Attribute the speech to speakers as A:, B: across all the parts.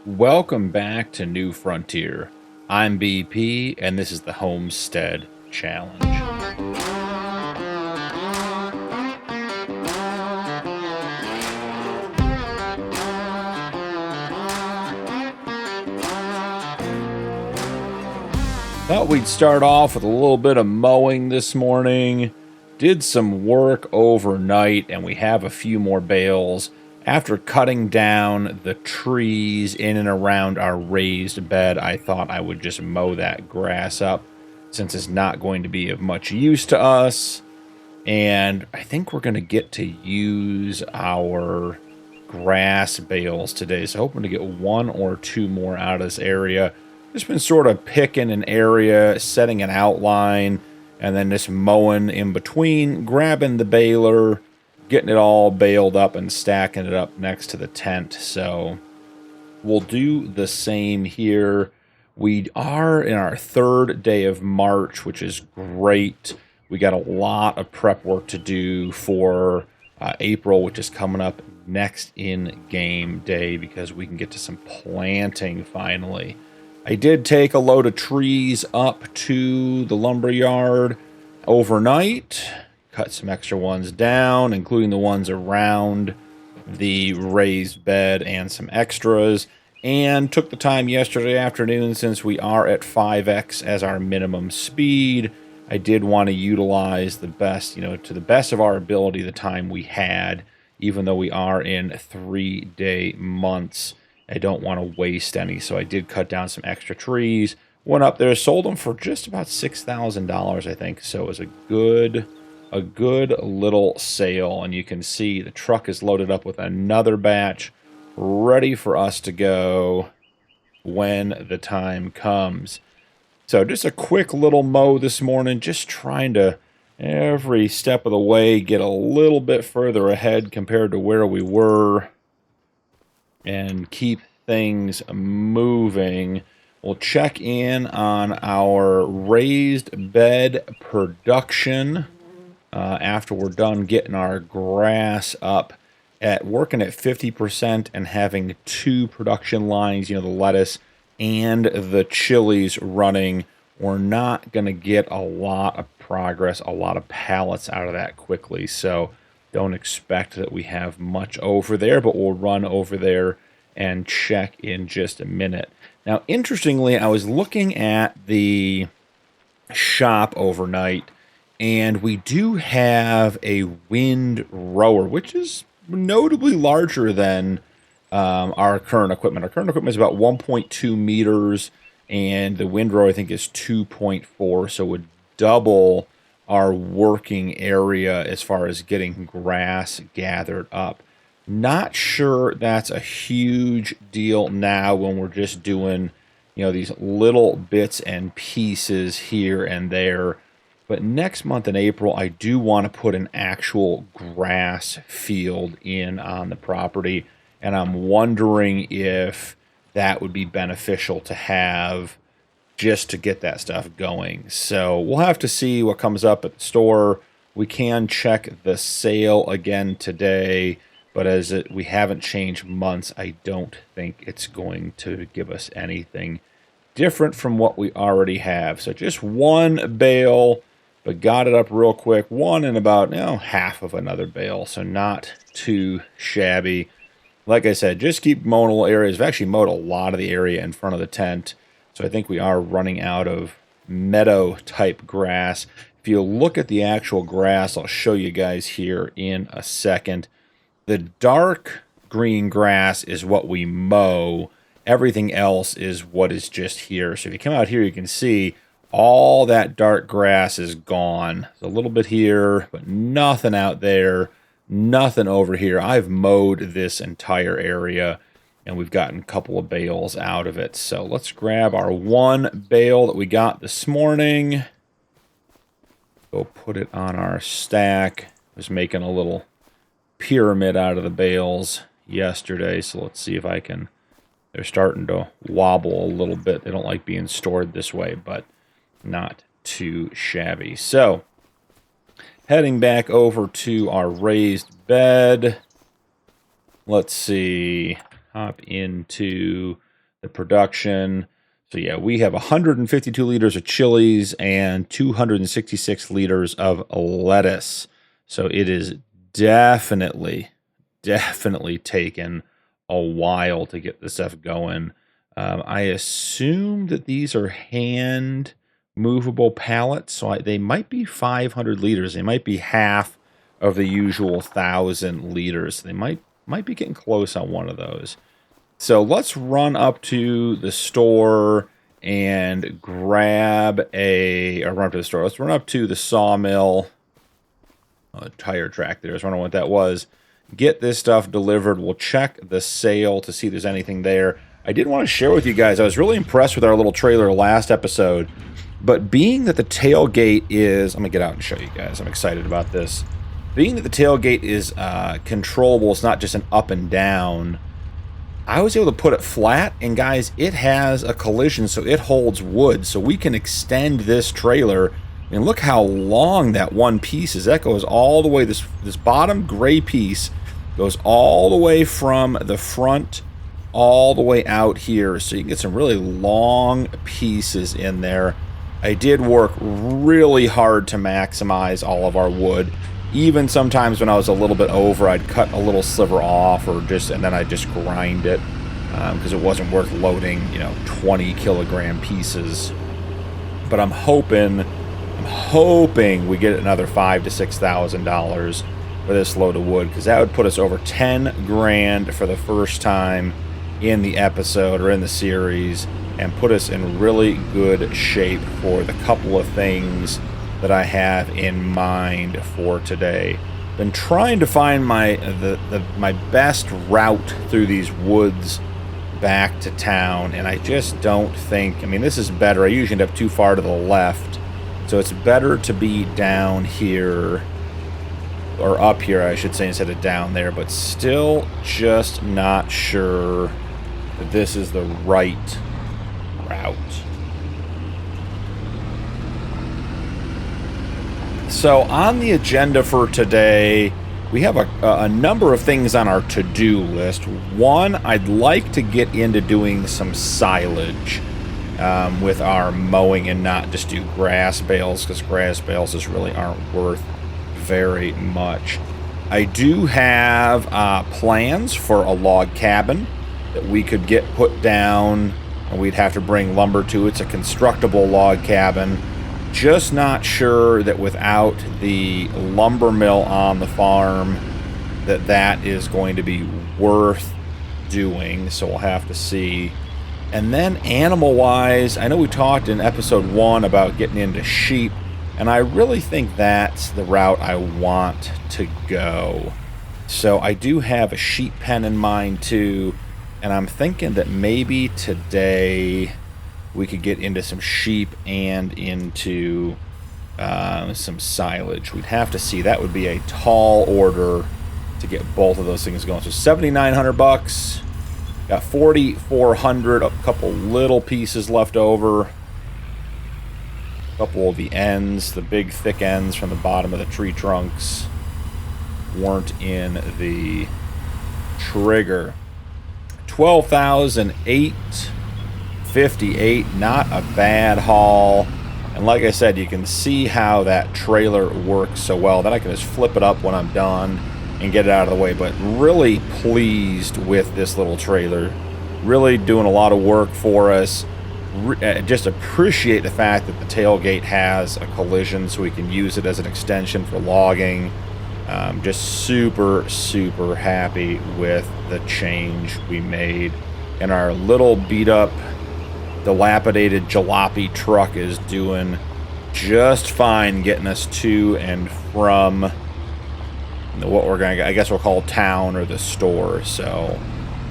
A: Welcome back to New Frontier. I'm BP, and this is the Homestead Challenge. Thought we'd start off with a little bit of mowing this morning. Did some work overnight, and we have a few more bales. After cutting down the trees in and around our raised bed, I thought I would just mow that grass up since it's not going to be of much use to us. And I think we're going to get to use our grass bales today. So hoping to get one or two more out of this area. Just been sort of picking an area, setting an outline, and then just mowing in between, grabbing the baler, getting it all baled up and stacking it up next to the tent. So we'll do the same here. We are in our third day of March, which is great. We got a lot of prep work to do for April, which is coming up next in game day because we can get to some planting finally. I did take a load of trees up to the lumber yard overnight. Cut some extra ones down, including the ones around the raised bed and some extras. And took the time yesterday afternoon, since we are at 5x as our minimum speed, I did want to utilize the best, to the best of our ability, the time we had, even though we are in 3-day months. I don't want to waste any, so I did cut down some extra trees. Went up there, sold them for just about $6,000, I think. So it was a good little sale, and you can see the truck is loaded up with another batch ready for us to go when the time comes. So just a quick little mow this morning, just trying to every step of the way get a little bit further ahead compared to where we were and keep things moving. We'll check in on our raised bed production after we're done getting our grass up, at working at 50% and having 2 production lines, the lettuce and the chilies running. We're not going to get a lot of progress, a lot of pallets out of that quickly. So don't expect that we have much over there, but we'll run over there and check in just a minute. Now, interestingly, I was looking at the shop overnight, and we do have a wind rower, which is notably larger than our current equipment. Our current equipment is about 1.2 meters, and the wind rower, I think, is 2.4, so it would double our working area as far as getting grass gathered up. Not sure that's a huge deal now when we're just doing, these little bits and pieces here and there. But next month in April, I do want to put an actual grass field in on the property. And I'm wondering if that would be beneficial to have just to get that stuff going. So we'll have to see what comes up at the store. We can check the sale again today, but as we haven't changed months, I don't think it's going to give us anything different from what we already have. So just one bale, but got it up real quick. One in about half of another bale, so not too shabby. Like I said, just keep mowing little areas. I've actually mowed a lot of the area in front of the tent, so I think we are running out of meadow-type grass. If you look at the actual grass, I'll show you guys here in a second. The dark green grass is what we mow. Everything else is what is just here. So if you come out here, you can see all that dark grass is gone. There's a little bit here, but nothing out there, nothing over here. I've mowed this entire area, and we've gotten a couple of bales out of it. So let's grab our one bale that we got this morning. Go put it on our stack. Was making a little pyramid out of the bales yesterday, so let's see if I can. They're starting to wobble a little bit. They don't like being stored this way, but not too shabby. So heading back over to our raised bed. Let's see, hop into the production. So yeah, we have 152 liters of chilies and 266 liters of lettuce. So it is definitely taken a while to get this stuff going. I assume that these are hand movable pallets, so they might be 500 liters. They might be half of the usual 1,000 liters. They might be getting close on one of those. So let's run up to the store and grab let's run up to the sawmill. Tire track there. I was wondering what that was. Get this stuff delivered. We'll check the sale to see if there's anything there. I did want to share with you guys, I was really impressed with our little trailer last episode, but being that the tailgate is, I'm going to get out and show you guys. I'm excited about this. Being that the tailgate is controllable, it's not just an up and down, I was able to put it flat, and guys, it has a collision, so it holds wood, so we can extend this trailer. I mean, look how long that one piece is. That goes all the way, this bottom gray piece goes all the way from the front all the way out here, so you can get some really long pieces in there. I did work really hard to maximize all of our wood. Even sometimes when I was a little bit over, I'd cut a little sliver off, and then I'd just grind it because it wasn't worth loading, 20 kilogram pieces. But I'm hoping we get another $5,000 to $6,000 for this load of wood, because that would put us over 10 grand for the first time in the episode or in the series, and put us in really good shape for the couple of things that I have in mind for today. Been trying to find my best route through these woods back to town, and I just don't think, this is better. I usually end up too far to the left, so it's better to be down here, or up here I should say, instead of down there, but still just not sure that this is the right route. So on the agenda for today, we have a number of things on our to-do list. One, I'd like to get into doing some silage with our mowing and not just do grass bales, because grass bales just really aren't worth very much. I do have plans for a log cabin that we could get put down, and we'd have to bring lumber to. It's a constructible log cabin. Just not sure that without the lumber mill on the farm that is going to be worth doing, so we'll have to see. And then animal-wise, I know we talked in episode 1 about getting into sheep, and I really think that's the route I want to go. So I do have a sheep pen in mind too, and I'm thinking that maybe today we could get into some sheep and into some silage. We'd have to see. That would be a tall order to get both of those things going. So $7,900. Got 4,400. A couple little pieces left over. A couple of the ends, the big thick ends from the bottom of the tree trunks, weren't in the trigger. 12,858. Not a bad haul. And like I said, you can see how that trailer works so well. Then I can just flip it up when I'm done and get it out of the way. But really pleased with this little trailer. Really doing a lot of work for us. Just appreciate the fact that the tailgate has a collision so we can use it as an extension for logging. Just super, super happy with the change we made. And our little beat up, dilapidated jalopy truck is doing just fine getting us to and from what we're going to, I guess we'll call town or the store. So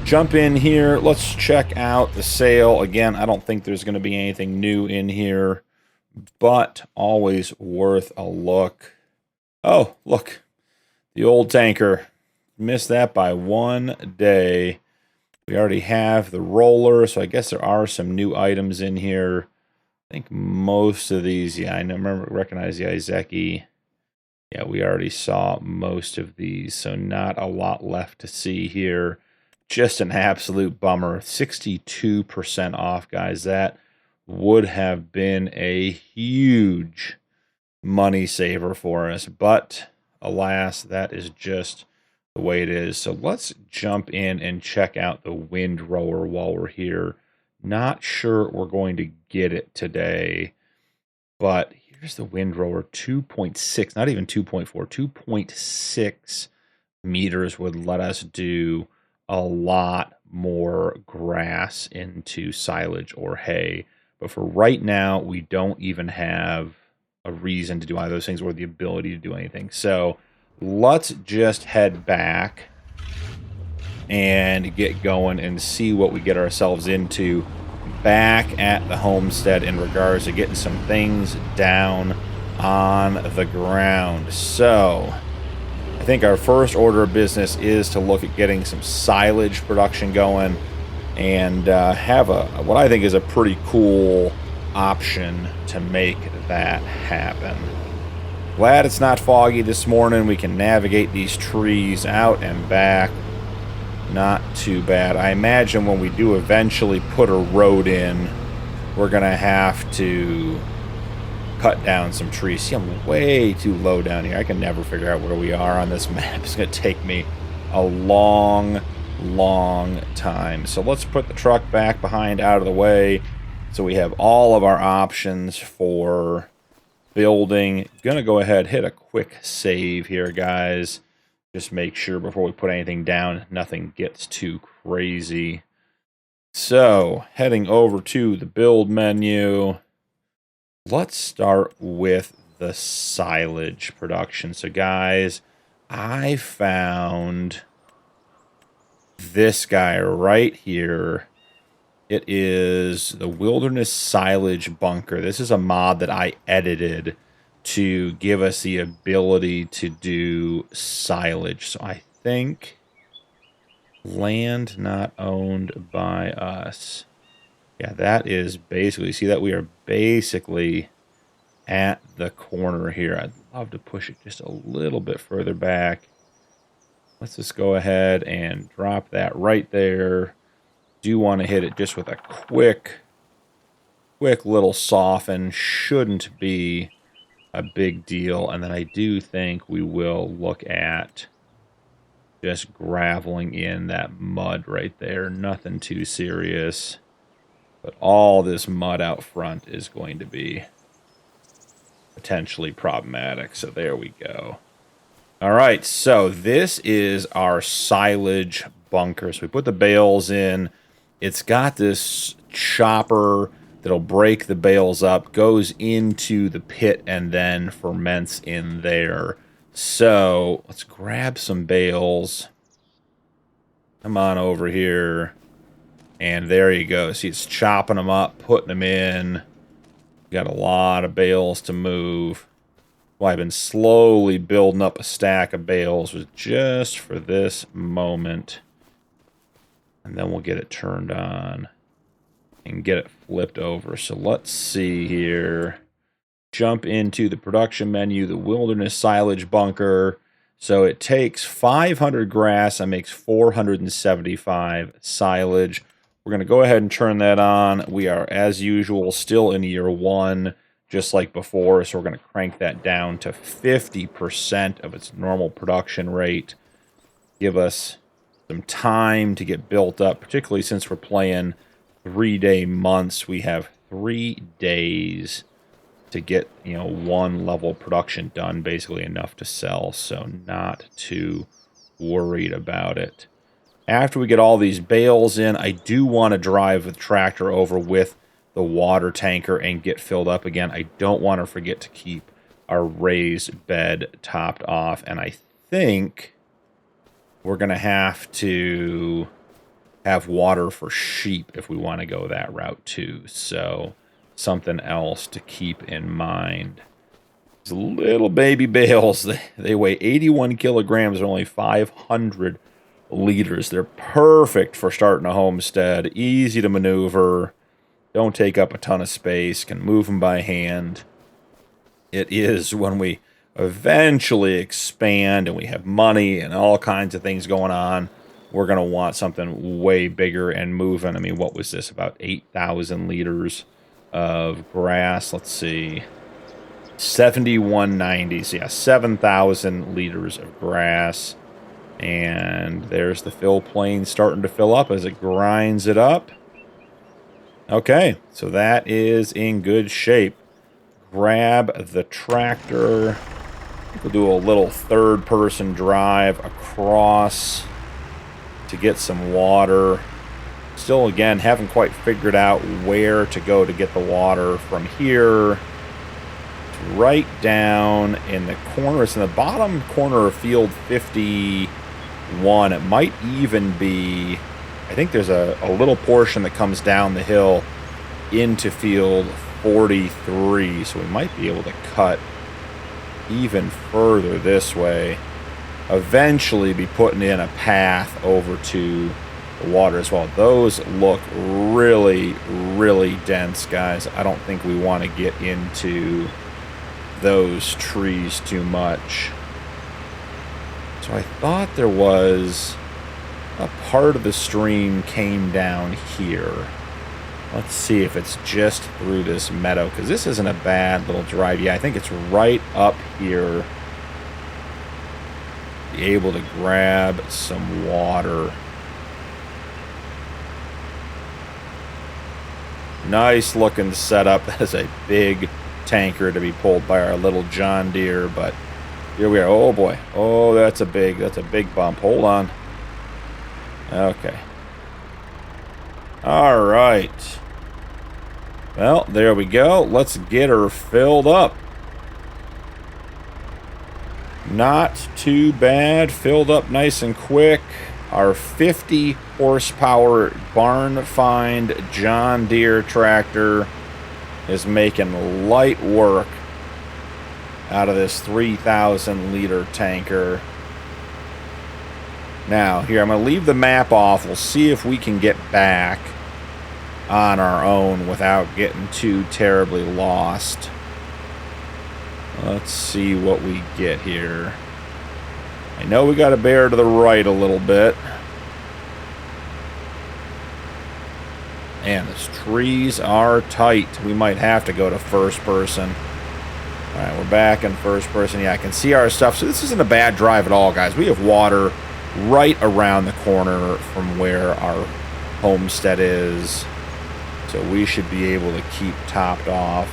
A: jump in here. Let's check out the sale. Again, I don't think there's going to be anything new in here, but always worth a look. Oh, look, the old tanker. Missed that by one day. We already have the roller, so I guess there are some new items in here. I think most of these, yeah, recognize the Izeki. Yeah, we already saw most of these, so not a lot left to see here. Just an absolute bummer. 62% off, guys. That would have been a huge money saver for us, but alas, that is just the way it is. So let's jump in and check out the windrower while we're here. Not sure we're going to get it today, but here's the windrower. 2.6, not even 2.4, 2.6 meters would let us do a lot more grass into silage or hay. But for right now, we don't even have a reason to do either of those things or the ability to do anything. So let's just head back and get going and see what we get ourselves into back at the homestead in regards to getting some things down on the ground. So I think our first order of business is to look at getting some silage production going and have what I think is a pretty cool option to make that happen. Glad it's not foggy this morning. We can navigate these trees out and back. Not too bad. I imagine when we do eventually put a road in, we're going to have to cut down some trees. See, I'm way too low down here. I can never figure out where we are on this map. It's going to take me a long time. So let's put the truck back behind out of the way so we have all of our options for building. Gonna go ahead, hit a quick save here, guys. Just make sure before we put anything down, nothing gets too crazy. So heading over to the build menu, let's start with the silage production. So guys, I found this guy right here. It is the Wilderness Silage Bunker. This is a mod that I edited to give us the ability to do silage. So I think land not owned by us. Yeah, that is basically, see that we are basically at the corner here. I'd love to push it just a little bit further back. Let's just go ahead and drop that right there. Do want to hit it just with a quick little soften. Shouldn't be a big deal. And then I do think we will look at just graveling in that mud right there. Nothing too serious. But all this mud out front is going to be potentially problematic. So there we go. All right, so this is our silage bunker. So we put the bales in. It's got this chopper that'll break the bales up, goes into the pit, and then ferments in there. So let's grab some bales. Come on over here. And there you go. See, it's chopping them up, putting them in. Got a lot of bales to move. Well, I've been slowly building up a stack of bales just for this moment. And then we'll get it turned on and get it flipped over. So let's see here. Jump into the production menu, the Wilderness Silage Bunker. So it takes 500 grass and makes 475 silage. We're going to go ahead and turn that on. We are, as usual, still in year one, just like before. So we're going to crank that down to 50% of its normal production rate. Give us some time to get built up, particularly since we're playing 3-day months. We have 3 days to get, one level of production done, basically enough to sell. So not too worried about it. After we get all these bales in, I do want to drive the tractor over with the water tanker and get filled up again. I don't want to forget to keep our raised bed topped off. And I think we're going to have to have water for sheep if we want to go that route too. So something else to keep in mind. These little baby bales, they weigh 81 kilograms and only 500 liters. They're perfect for starting a homestead. Easy to maneuver. Don't take up a ton of space. Can move them by hand. It is when we eventually expand and we have money and all kinds of things going on. we're going to want something way bigger and moving. I mean, what was this? About 8,000 liters of grass. Let's see. 7190. So yeah, 7,000 liters of grass. And there's the fill plane starting to fill up as it grinds it up. Okay, so that is in good shape. Grab the tractor. We'll do a little third-person drive across to get some water. Still, again, haven't quite figured out where to go to get the water from here. It's right down in the corner. It's in the bottom corner of field 51. It might even be... I think there's a little portion that comes down the hill into field 43. So we might be able to cut even further this way. Eventually be putting in a path over to the water as well. Those look really, really dense, guys. I don't think we want to get into those trees too much. So I thought there was a part of the stream came down here. Let's see if it's just through this meadow, because this isn't a bad little drive. Yeah, I think it's right up here. Be able to grab some water. Nice looking setup. That is a big tanker to be pulled by our little John Deere, but here we are. Oh boy. Oh, that's a big bump. Hold on. Okay. All right. Well, there we go. Let's get her filled up. Not too bad. Filled up nice and quick. Our 50 horsepower barn find John Deere tractor is making light work out of this 3,000 liter tanker. Now, here, I'm going to leave the map off. We'll see if we can get back on our own without getting too terribly lost. Let's see what we get here. I know we got to bear to the right a little bit. And these trees are tight. We might have to go to first person. All right, we're back in first person. Yeah, I can see our stuff. So this isn't a bad drive at all, guys. We have water right around the corner from where our homestead is. So we should be able to keep topped off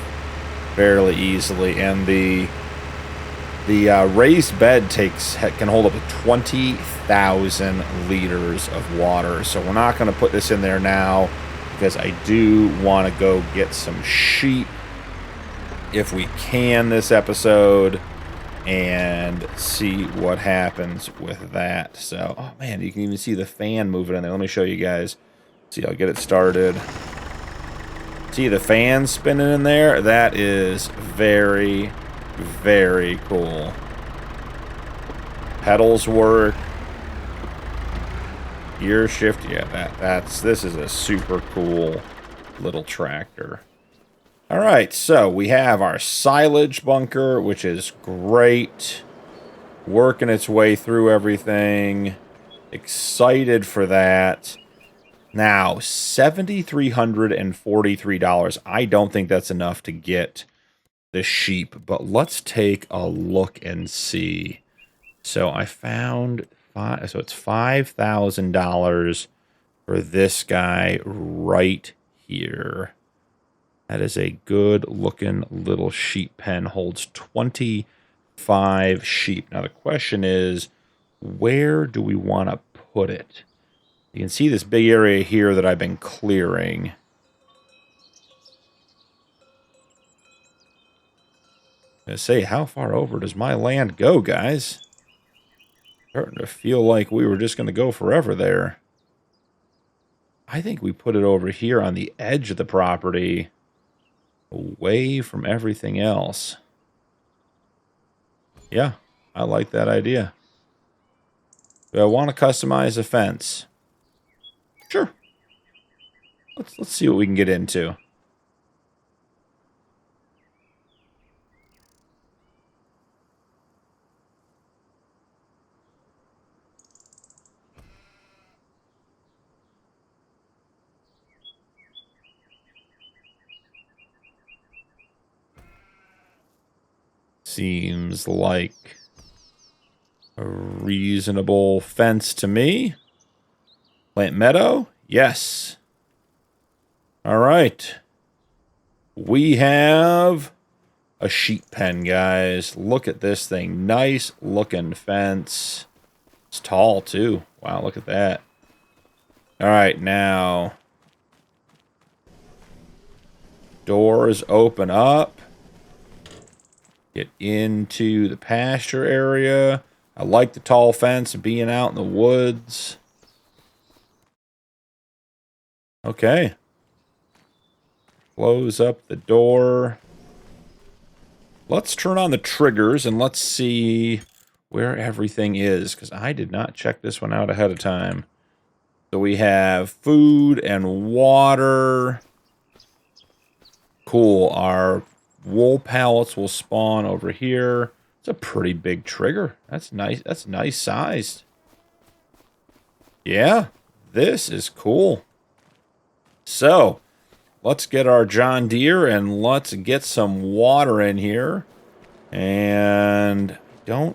A: fairly easily. And the raised bed can hold up to 20,000 liters of water. So we're not going to put this in there now because I do want to go get some sheep if we can this episode and see what happens with that. So, oh man, you can even see the fan moving in there. Let me show you guys. See, I'll get it started. See the fan spinning in there? That is very, very cool. Pedals work. Gear shift. Yeah, this is a super cool little tractor. All right, so we have our silage bunker, which is great. Working its way through everything. Excited for that. Now, $7,343. I don't think that's enough to get the sheep, but let's take a look and see. So I found so it's $5,000 for this guy right here. That is a good looking little sheep pen. Holds 25 sheep. Now the question is, where do we want to put it? You can see this big area here that I've been clearing. I say, how far over does my land go, guys? Starting to feel like we were just going to go forever there. I think we put it over here on the edge of the property, away from everything else. Yeah, I like that idea. Do I want to customize a fence? Sure. Let's see what we can get into. Seems like a reasonable fence to me. Plant meadow? Yes. All right. We have a sheep pen, guys. Look at this thing. Nice looking fence. It's tall, too. Wow, look at that. All right, now. Doors open up. Get into the pasture area. I like the tall fence and being out in the woods. Okay. Close up the door. Let's turn on the triggers and let's see where everything is, because I did not check this one out ahead of time. So we have food and water. Cool. Our wool pallets will spawn over here. It's a pretty big trigger. That's nice. That's nice sized. Yeah, this is cool. So, let's get our John Deere and let's get some water in here. And I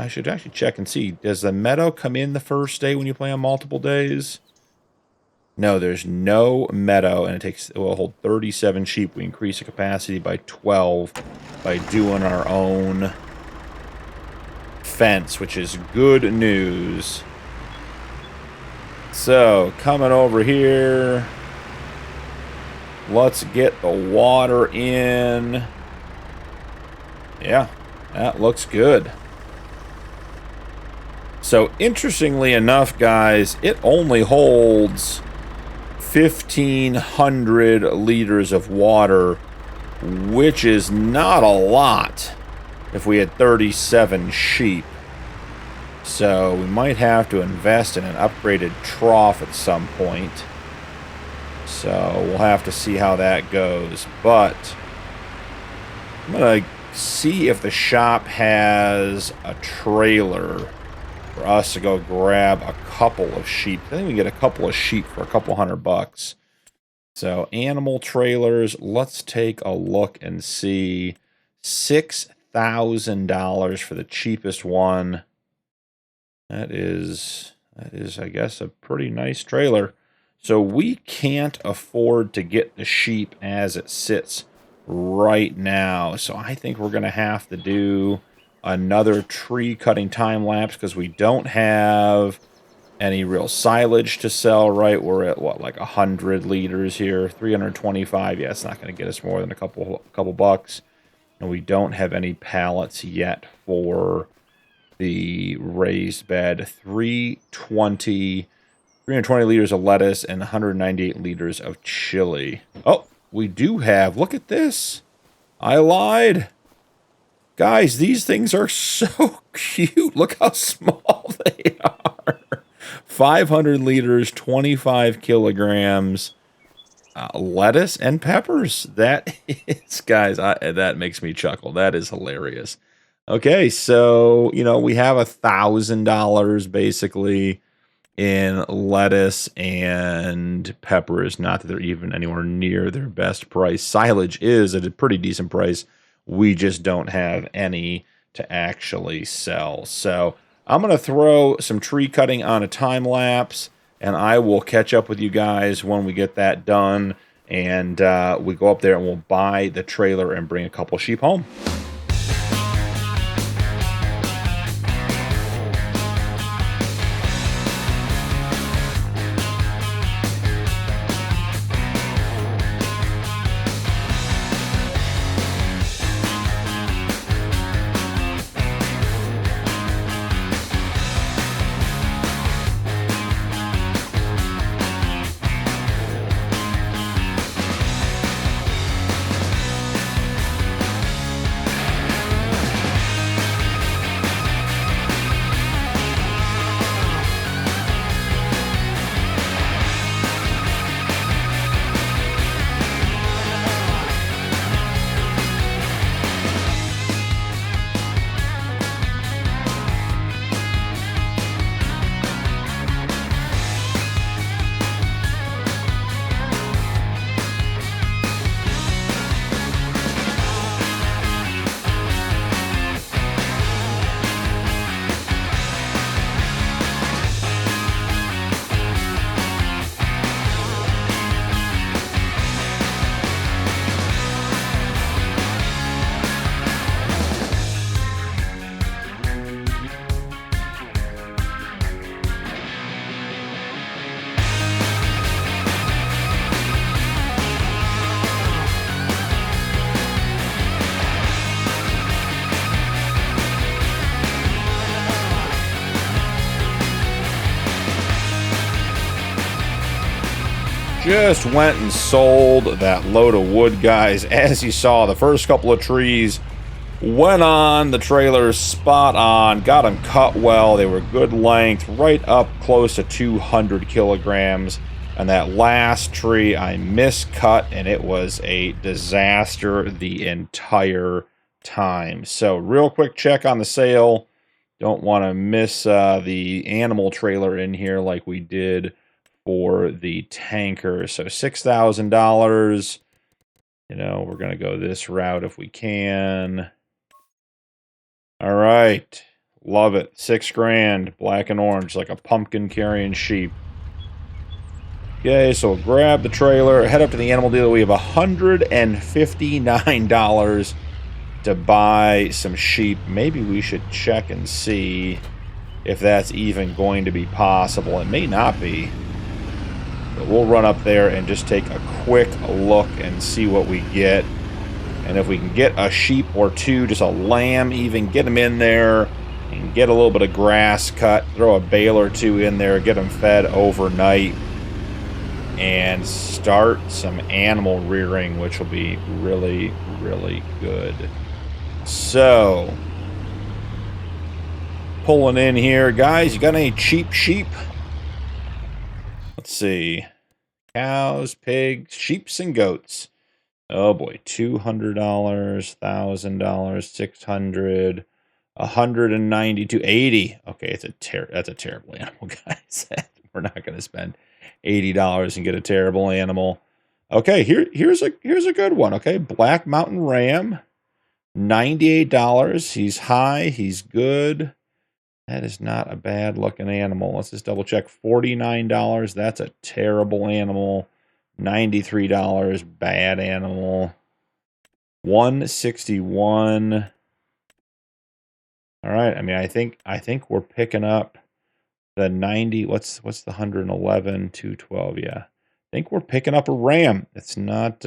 A: should actually check and see. Does the meadow come in the first day when you play on multiple days? No, there's no meadow, and it will hold 37 sheep. We increase the capacity by 12 by doing our own fence, which is good news. So, coming over here, let's get the water in. Yeah, that looks good. So, interestingly enough, guys, it only holds 1,500 liters of water, which is not a lot if we had 37 sheep. So we might have to invest in an upgraded trough at some point. So we'll have to see how that goes. But I'm going to see if the shop has a trailer for us to go grab a couple of sheep. I think we can get a couple of sheep for a couple $100. So animal trailers, let's take a look and see. $6,000 for the cheapest one. That is, I guess, a pretty nice trailer. So we can't afford to get the sheep as it sits right now. So I think we're going to have to do another tree cutting time lapse because we don't have any real silage to sell, right? We're at what, like 100 liters here, 325. Yeah, it's not going to get us more than a couple bucks. And we don't have any pallets yet for the raised bed. 320 liters of lettuce and 198 liters of chili. Oh, we do have, look at this. I lied. Guys, these things are so cute. Look how small they are. 500 liters, 25 kilograms, lettuce and peppers. That is, guys, that makes me chuckle. That is hilarious. Okay, so, you know, we have $1,000 basically in lettuce and peppers. Not that they're even anywhere near their best price. Silage is at a pretty decent price. We just don't have any to actually sell. So I'm going to throw some tree cutting on a time lapse, and I will catch up with you guys when we get that done. And we go up there and we'll buy the trailer and bring a couple sheep home. just went and sold that load of wood, guys. As you saw, the first couple of trees went on the trailer spot on, got them cut well. They were good length, right up close to 200 kilograms. And that last tree I miscut, and it was a disaster the entire time. So real quick check on the sale. Don't want to miss the animal trailer in here like we did for the tanker. So $6,000. You know, we're going to go this route if we can. All right. Love it. $6,000. Black and orange, like a pumpkin carrying sheep. Okay, so we'll grab the trailer, head up to the animal dealer. We have $159 to buy some sheep. Maybe we should check and see if that's even going to be possible. It may not be. But we'll run up there and just take a quick look and see what we get. And if we can get a sheep or two, just a lamb even, get them in there and get a little bit of grass cut, throw a bale or two in there, get them fed overnight, and start some animal rearing, which will be really, really good. So, pulling in here. Guys, you got any cheap sheep? Let's see. Cows, pigs, sheeps, and goats. Oh boy, $200, $1,000, $600, $192, $80. Okay, that's a terrible animal, guys. We're not going to spend $80 and get a terrible animal. Okay, here's a good one. Okay, Black Mountain Ram, $98. He's high. He's good. That is not a bad looking animal. Let's just double check. $49. That's a terrible animal. $93. Bad animal. $161. All right. I mean, I think we're picking up the 90. What's the 111? 212. Yeah. I think we're picking up a ram. It's not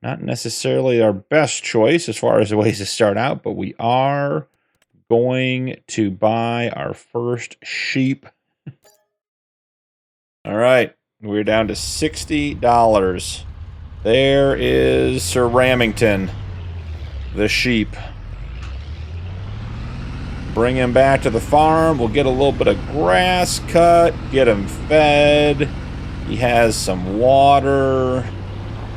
A: necessarily our best choice as far as the ways to start out, but we are going to buy our first sheep. All right. We're down to $60. There is Sir Rammington, the sheep. Bring him back to the farm. We'll get a little bit of grass cut, get him fed. He has some water.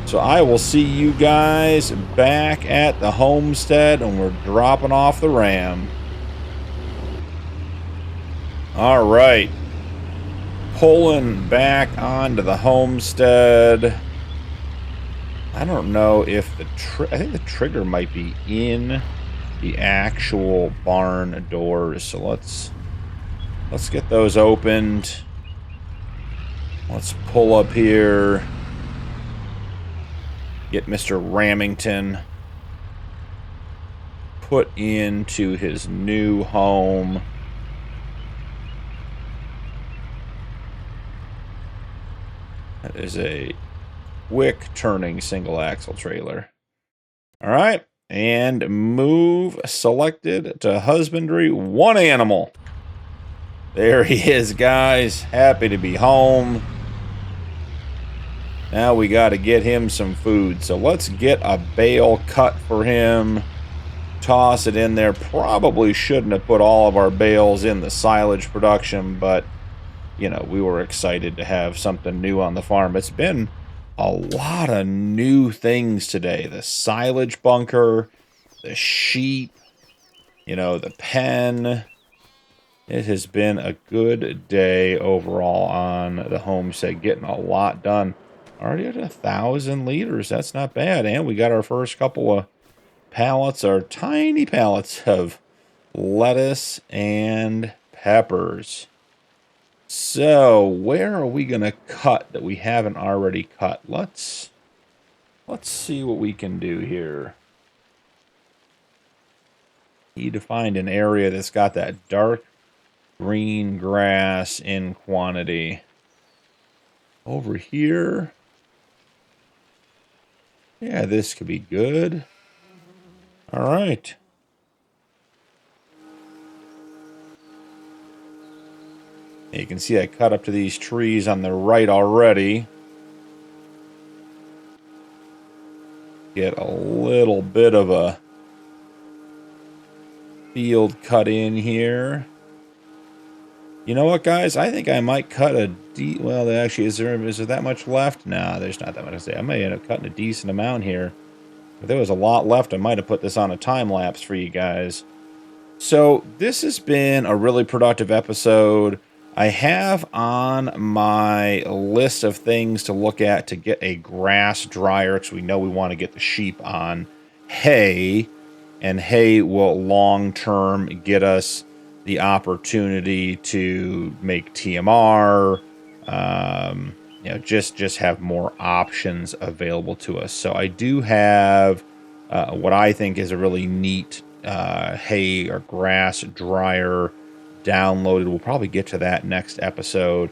A: So I will see you guys back at the homestead, and we're dropping off the ram. All right. Pulling back onto the homestead. I don't know if I think the trigger might be in the actual barn doors. So let's get those opened. Let's pull up here. Get Mr. Rammington put into his new home. That is a quick turning single axle trailer. All right. And move selected to husbandry. One animal. There he is, guys. Happy to be home. Now we got to get him some food. So let's get a bale cut for him. Toss it in there. Probably shouldn't have put all of our bales in the silage production, but you know, we were excited to have something new on the farm. It's been a lot of new things today. The silage bunker, the sheep, you know, the pen. It has been a good day overall on the homestead, getting a lot done. Already at 1,000 liters. That's not bad. And we got our first couple of pallets, our tiny pallets of lettuce and peppers. So, where are we going to cut that we haven't already cut? Let's see what we can do here. Need to find an area that's got that dark green grass in quantity. Over here. Yeah, this could be good. All right. You can see I cut up to these trees on the right already. Get a little bit of a field cut in here. You know what, guys? I think I might cut a well, actually, is there that much left? Nah, there's not that much to say. I may end up cutting a decent amount here. If there was a lot left, I might have put this on a time lapse for you guys. So this has been a really productive episode. I have on my list of things to look at to get a grass dryer, because we know we want to get the sheep on hay, and hay will long-term get us the opportunity to make TMR, you know, just have more options available to us. So I do have what I think is a really neat hay or grass dryer downloaded. We'll probably get to that next episode.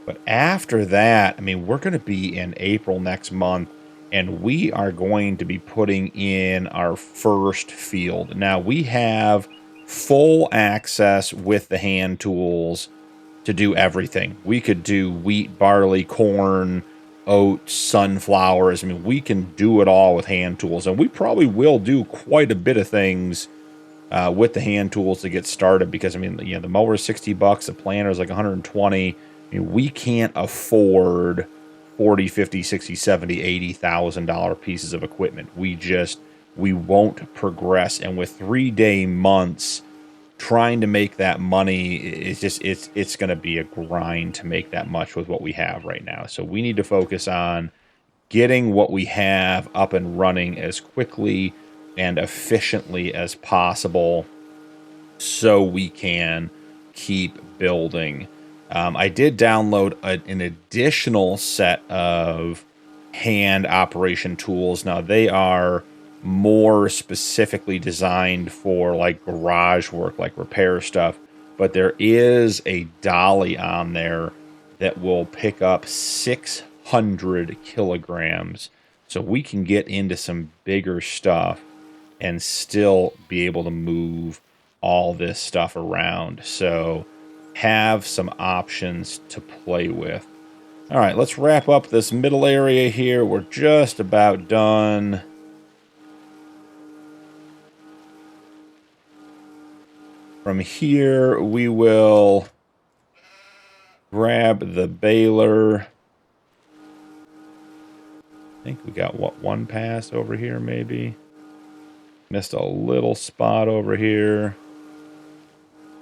A: But after that, I mean, we're going to be in April next month, and we are going to be putting in our first field. Now, we have full access with the hand tools to do everything. We could do wheat, barley, corn, oats, sunflowers. I mean, we can do it all with hand tools, and we probably will do quite a bit of things with the hand tools to get started, because I mean, you know, the mower is $60, the planter is like 120. I mean, we can't afford 40, 50, 60, 70, $80,000 pieces of equipment. We won't progress. And with 3-day months, trying to make that money is just, it's going to be a grind to make that much with what we have right now. So we need to focus on getting what we have up and running as quickly and efficiently as possible so we can keep building. I did download an additional set of hand operation tools. Now, they are more specifically designed for like garage work, like repair stuff, but there is a dolly on there that will pick up 600 kilograms. So we can get into some bigger stuff and still be able to move all this stuff around. So have some options to play with. All right, let's wrap up this middle area here. We're just about done. From here, we will grab the baler. I think we got, what, one pass over here, maybe? Missed a little spot over here.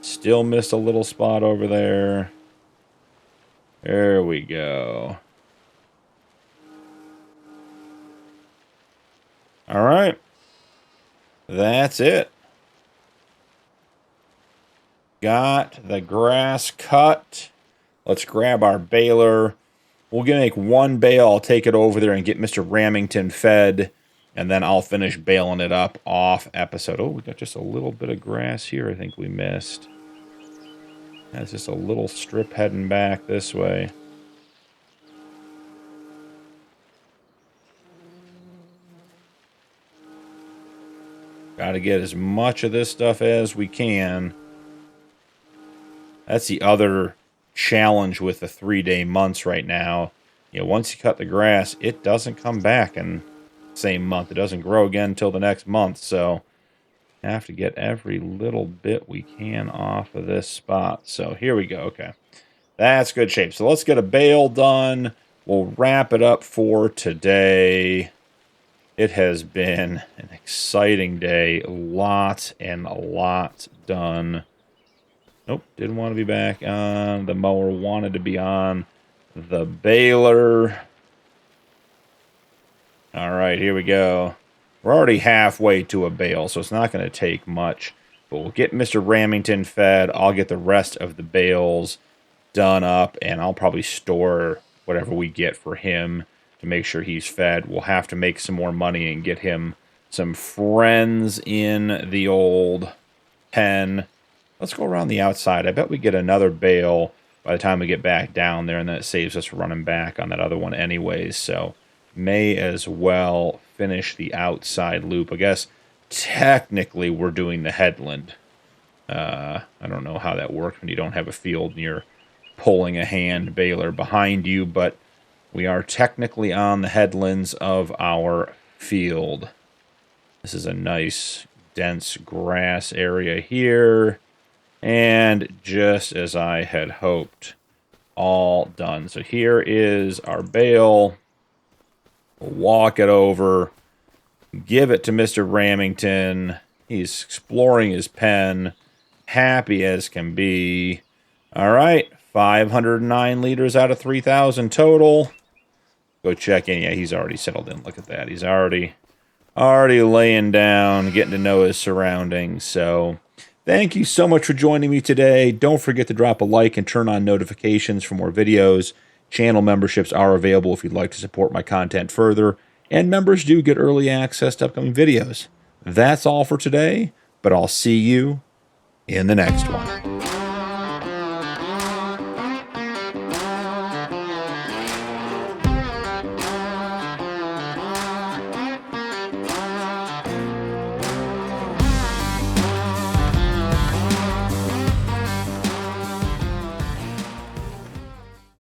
A: Still missed a little spot over there. There we go. All right. That's it. Got the grass cut. Let's grab our baler. We're going to make one bale. I'll take it over there and get Mr. Rammington fed, and then I'll finish baling it up off episode. Oh, we got just a little bit of grass here I think we missed. That's just a little strip heading back this way. Got to get as much of this stuff as we can. That's the other challenge with the 3-day months right now. You know, once you cut the grass, it doesn't come back in the same month. It doesn't grow again until the next month. So have to get every little bit we can off of this spot. So here we go. Okay, that's good shape. So let's get a bale done. We'll wrap it up for today. It has been an exciting day. Lots and lots done. Nope, didn't want to be back on the mower. Wanted to be on the baler. All right, here we go. We're already halfway to a bale, so it's not going to take much. But we'll get Mr. Rammington fed. I'll get the rest of the bales done up, and I'll probably store whatever we get for him to make sure he's fed. We'll have to make some more money and get him some friends in the old pen. Let's go around the outside. I bet we get another bale by the time we get back down there, and then it saves us running back on that other one anyways. So may as well finish the outside loop. I guess technically we're doing the headland. I don't know how that works when you don't have a field and you're pulling a hand baler behind you, but we are technically on the headlands of our field. This is a nice, dense grass area here. And just as I had hoped, all done. So here is our bale. We'll walk it over, give it to Mr. Rammington. He's exploring his pen, happy as can be. All right, 509 liters out of 3,000 total. Go check in. Yeah, he's already settled in. Look at that. He's already laying down, getting to know his surroundings. So thank you so much for joining me today. Don't forget to drop a like and turn on notifications for more videos. Channel memberships are available if you'd like to support my content further. And members do get early access to upcoming videos. That's all for today, but I'll see you in the next one.